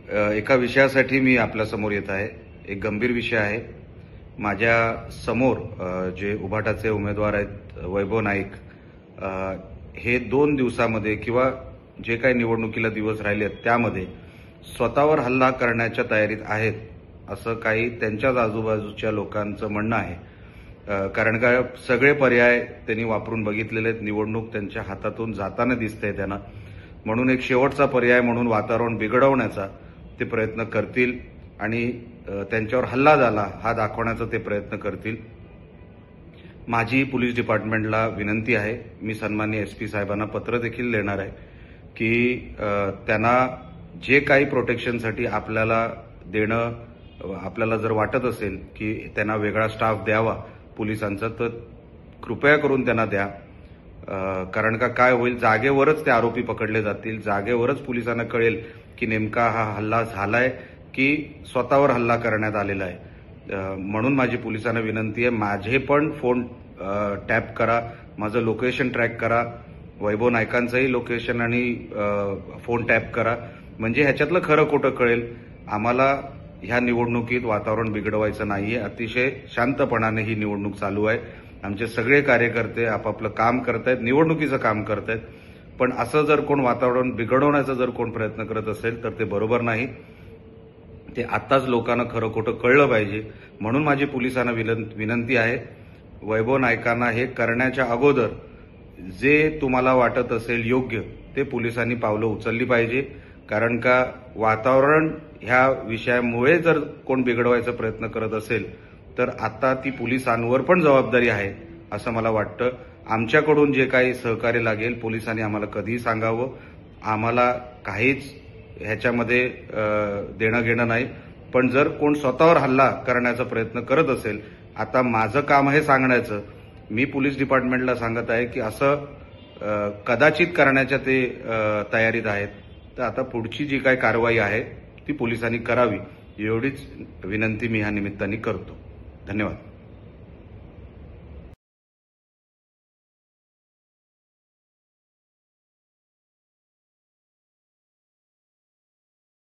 एका विषयासाठी मी आपल्यासमोर येत आहे। एक गंभीर विषय आहे। माझ्या समोर जे उभाटाचे उमेदवार आहेत वैभव नाईक, हे 2 दिवसामध्ये किंवा जे काही निवडणुकीला दिवस राहिले आहेत त्यामध्ये स्वतःवर हल्ला करण्याच्या तयारीत आहेत, असं काही त्यांच्याच आजूबाजूच्या लोकांचं म्हणणं आहे। कारण का सगळे पर्याय त्यांनी वापरून बघितलेले आहेत, निवडणूक त्यांच्या हातातून जाताना दिसते त्यांना, म्हणून एक शेवटचा पर्याय म्हणून वातावरण बिघडवण्याचा ते प्रयत्न करतील आणि त्यांच्यावर हल्ला झाला हा दाखवण्याचा ते प्रयत्न करतील। माझी पोलीस डिपार्टमेंटला विनंती आहे, मी सन्माननीय एसपी साहेबांना पत्र देखील देणार आहे की त्यांना जे काही प्रोटेक्शनसाठी आपल्याला देणं, आपल्याला जर वाटत असेल की त्यांना वेगळा स्टाफ द्यावा पोलिसांचा, तर कृपया करून त्यांना द्या। कारण का काय होईल, जागेवरच ते आरोपी पकडले जातील, जागेवरच पोलिसांना कळेल की नेमका हा हल्ला झालाय की स्वतःवर हल्ला करण्यात आलेला आहे। म्हणून माझी पोलिसांना विनंती आहे, माझे पण फोन टॅप करा, माझं लोकेशन ट्रॅक करा, वैभव नाईकांचंही लोकेशन आणि फोन टॅप करा, म्हणजे ह्याच्यातलं खरं खोटं कळेल। आम्हाला ह्या निवडणुकीत वातावरण बिघडवायचं नाहीये, अतिशय शांतपणाने ही निवडणूक चालू आहे। आमचे सगळे कार्यकर्ते आपापलं काम करतायत, निवडणुकीचं काम करतायत, पण असं जर कोण वातावरण बिघडवण्याचा जर कोण प्रयत्न करत असेल तर ते बरोबर नाही। ते आत्ताच लोकांना खरं खोटं कळलं पाहिजे, म्हणून माझी पोलिसांना विनंती आहे, वैभव नाईकांना हे करण्याच्या अगोदर जे तुम्हाला वाटत असेल योग्य ते पोलिसांनी पावलं उचलली पाहिजे। कारण का वातावरण ह्या विषयामुळे जर कोण बिघडवायचा प्रयत्न करत असेल तर आता ती पोलिसांवर पण जबाबदारी आहे असं मला वाटतं। आमच्याकडून जे काही सहकार्य लागेल पोलिसांनी आम्हाला कधीही सांगावं, आम्हाला काहीच ह्याच्यामध्ये देणं घेणं नाही। पण जर कोण स्वतःवर हल्ला करण्याचा प्रयत्न करत असेल, आता माझं काम आहे सांगण्याचं, मी पोलीस डिपार्टमेंटला सांगत आहे की असं कदाचित करण्याच्या ते तयारीत आहेत, तर आता पुढची जी काही कारवाई आहे ती पोलिसांनी करावी, एवढीच विनंती मी ह्या निमित्ताने करतो। धन्यवाद।